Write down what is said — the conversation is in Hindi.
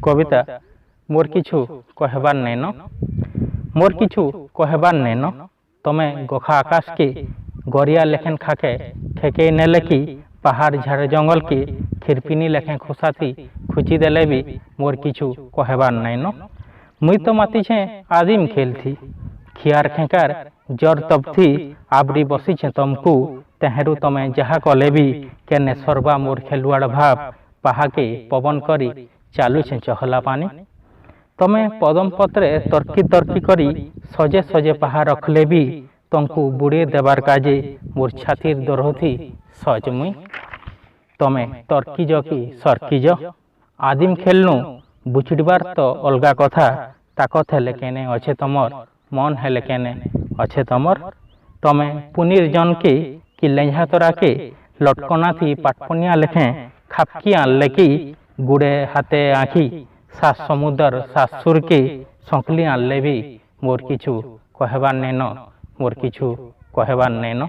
कविता मोर किछु कहबार नैन मोर किछु कहबार नैन तमे गखा आकाश के गरिया लेखेन खाके खेके नेले कि पहाड़ झाड़ जंगल के खिरपिनी लेखें खुसाती खुची देले भी मोर किछु कहबार नैन मुई तो माती छे आदिम खेल थी खियार खेकार जर तब थी आबरी बसी छे तमकू तेहरू तमे जहा कले भी केने सरबा मोर खेलुआड़ भाव पहाके पवन करी चालू छे चहला पानी तमे पदम पत्रे तर्की तर्की करी सजे सजे पहा रखले भी तंकु बुड़े देवार काजे मोर छातीर दरहथी सज मुई तमे तर्कीज कि सरकीज आदिम खेलनु बुछड़बार तो अलगा कथा ताकत हेले केने अच्छे तमर मन हेले केने अच्छे तमर तमे पुनीर जन के कि लेंझा तोरा के लटकना थी पाटपनिया लेखें खापकी आनले कि गुड़े हाथे आँखी सास समुदर सास सुर के संकली आनले भी मोर किछु कहबार नैन मोर किछु कहबार नैन।